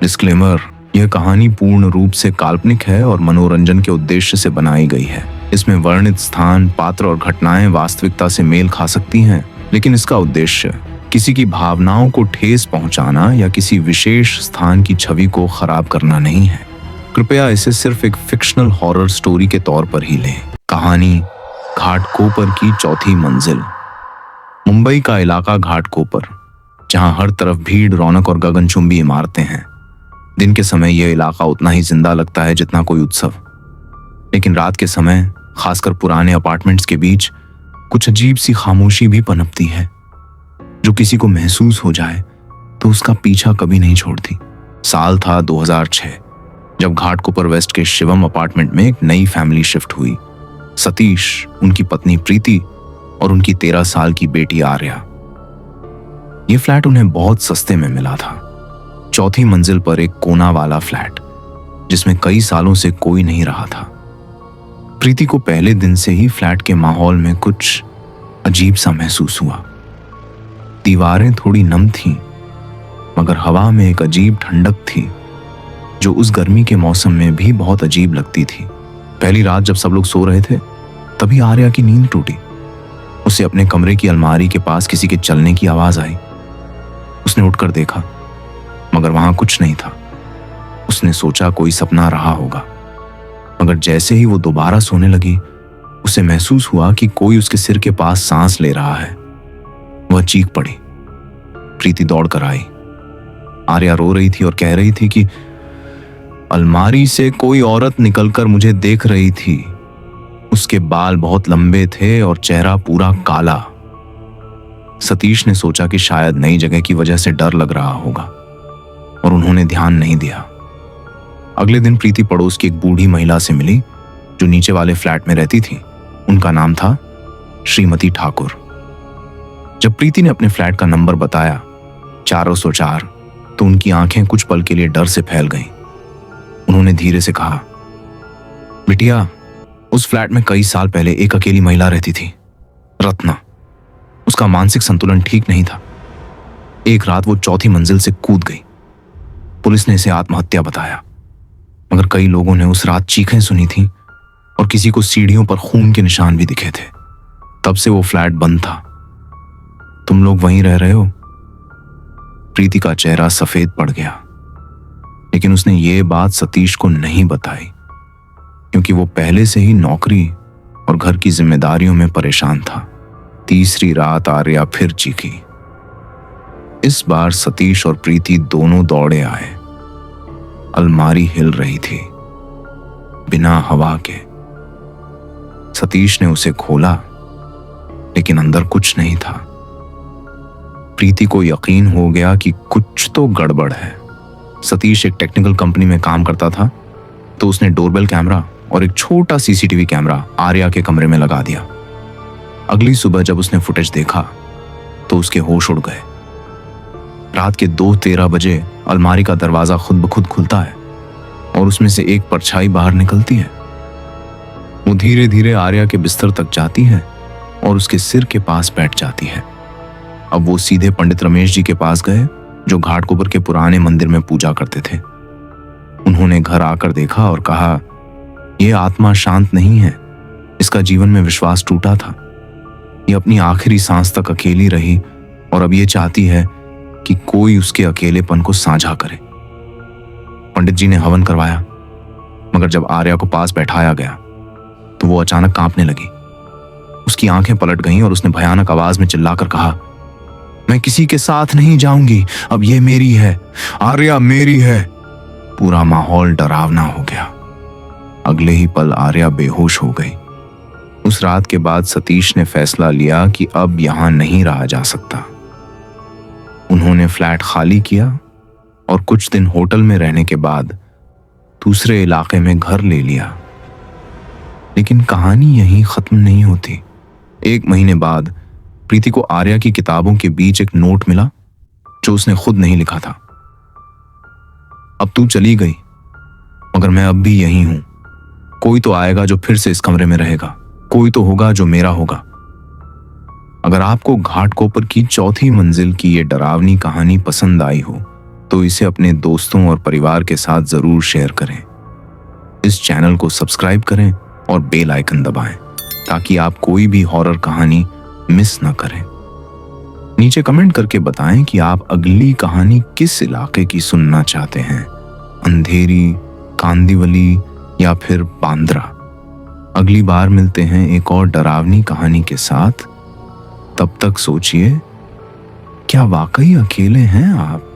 Disclaimer, यह कहानी पूर्ण रूप से काल्पनिक है और मनोरंजन के उद्देश्य से बनाई गई है। इसमें वर्णित स्थान, पात्र और घटनाएं वास्तविकता से मेल खा सकती हैं, लेकिन इसका उद्देश्य किसी की भावनाओं को ठेस पहुंचाना या किसी विशेष स्थान की छवि को खराब करना नहीं है। कृपया इसे सिर्फ एक फिक्शनल हॉरर स्टोरी के तौर पर ही लें। कहानी घाटकोपर की चौथी मंजिल। मुंबई का इलाका घाटकोपर, जहां हर तरफ भीड़, रौनक और गगनचुंबी इमारतें हैं। दिन के समय यह इलाका उतना ही जिंदा लगता है जितना कोई उत्सव, लेकिन रात के समय, खासकर पुराने अपार्टमेंट्स के बीच, कुछ अजीब सी खामोशी भी पनपती है जो किसी को महसूस हो जाए तो उसका पीछा कभी नहीं छोड़ती। साल था 2006, जब घाटकोपर वेस्ट के शिवम अपार्टमेंट में एक नई फैमिली शिफ्ट हुई। सतीश, उनकी पत्नी प्रीति और उनकी 13 साल की बेटी आर्या। ये फ्लैट उन्हें बहुत सस्ते में मिला था। चौथी मंजिल पर एक कोना वाला फ्लैट, जिसमें कई सालों से कोई नहीं रहा था। प्रीति को पहले दिन से ही फ्लैट के माहौल में कुछ अजीब सा महसूस हुआ। दीवारें थोड़ी नम थीं, मगर हवा में एक अजीब ठंडक थी जो उस गर्मी के मौसम में भी बहुत अजीब लगती थी। पहली रात जब सब लोग सो रहे थे, तभी आर्या की नींद टूटी। उसे अपने कमरे की अलमारी के पास किसी के चलने की आवाज आई। उसने उठकर देखा, मगर वहां कुछ नहीं था। उसने सोचा कोई सपना रहा होगा, मगर जैसे ही वो दोबारा सोने लगी, उसे महसूस हुआ कि कोई उसके सिर के पास सांस ले रहा है। वह चीख पड़ी। प्रीति दौड़कर आई। आर्या रो रही थी और कह रही थी कि अलमारी से कोई औरत निकलकर मुझे देख रही थी। उसके बाल बहुत लंबे थे और चेहरा पूरा काला। सतीश ने सोचा कि शायद नई जगह की वजह से डर लग रहा होगा, और उन्होंने ध्यान नहीं दिया। अगले दिन प्रीति पड़ोस की एक बूढ़ी महिला से मिली जो नीचे वाले फ्लैट में रहती थी। उनका नाम था श्रीमती ठाकुर। जब प्रीति ने अपने फ्लैट का नंबर बताया, 404, तो उनकी आंखें कुछ पल के लिए डर से फैल गईं। उन्होंने धीरे से कहा, बिटिया, उस फ्लैट में कई साल पहले एक अकेली महिला रहती थी, रत्ना। उसका मानसिक संतुलन ठीक नहीं था। एक रात वो चौथी मंजिल से कूद गई। पुलिस ने इसे आत्महत्या बताया, मगर कई लोगों ने उस रात चीखें सुनी थी और किसी को सीढ़ियों पर खून के निशान भी दिखे थे। तब से वो फ्लैट बंद था। तुम लोग वहीं रह रहे हो? प्रीति का चेहरा सफेद पड़ गया, लेकिन उसने ये बात सतीश को नहीं बताई, क्योंकि वो पहले से ही नौकरी और घर की जिम्मेदारियों में परेशान था। तीसरी रात आर्या फिर चीखी। इस बार सतीश और प्रीति दोनों दौड़े आए। अलमारी हिल रही थी, बिना हवा के। सतीश ने उसे खोला, लेकिन अंदर कुछ नहीं था। प्रीति को यकीन हो गया कि कुछ तो गड़बड़ है। सतीश एक टेक्निकल कंपनी में काम करता था, तो उसने डोरबेल कैमरा और एक छोटा सीसीटीवी कैमरा आर्या के कमरे में लगा दिया। अगली सुबह जब उसने फुटेज देखा तो उसके होश उड़ गए। रात के 2:13 बजे अलमारी का दरवाजा खुद ब खुद खुलता है और उसमें से एक परछाई बाहर निकलती है। वो धीरे धीरे आर्या के बिस्तर तक जाती है और उसके सिर के पास बैठ जाती है। अब वो सीधे पंडित रमेश जी के पास गए, जो घाटकोपर के पुराने मंदिर में पूजा करते थे। उन्होंने घर आकर देखा और कहा, यह आत्मा शांत नहीं है। इसका जीवन में विश्वास टूटा था। ये अपनी आखिरी सांस तक अकेली रही और अब ये चाहती है कि कोई उसके अकेलेपन को साझा करे। पंडित जी ने हवन करवाया, मगर जब आर्या को पास बैठाया गया तो वो अचानक कांपने लगी। उसकी आंखें पलट गईं और उसने भयानक आवाज में चिल्लाकर कहा, मैं किसी के साथ नहीं जाऊंगी, अब ये मेरी है, आर्या मेरी है। पूरा माहौल डरावना हो गया। अगले ही पल आर्या बेहोश हो गई। उस रात के बाद सतीश ने फैसला लिया कि अब यहां नहीं रहा जा सकता। उन्होंने फ्लैट खाली किया और कुछ दिन होटल में रहने के बाद दूसरे इलाके में घर ले लिया। लेकिन कहानी यहीं खत्म नहीं होती। 1 महीने बाद प्रीति को आर्या की किताबों के बीच एक नोट मिला जो उसने खुद नहीं लिखा था। अब तू चली गई, मगर मैं अब भी यहीं हूं। कोई तो आएगा जो फिर से इस कमरे में रहेगा, कोई तो होगा जो मेरा होगा। अगर आपको घाटकोपर की चौथी मंजिल की ये डरावनी कहानी पसंद आई हो तो इसे अपने दोस्तों और परिवार के साथ जरूर शेयर करें। इस चैनल को सब्सक्राइब करें और बेल आइकन दबाएं ताकि आप कोई भी हॉरर कहानी मिस न करें। नीचे कमेंट करके बताएं कि आप अगली कहानी किस इलाके की सुनना चाहते हैं, अंधेरी, कांदिवली या फिर बांद्रा। अगली बार मिलते हैं एक और डरावनी कहानी के साथ। तब तक सोचिए, क्या वाकई अकेले हैं आप?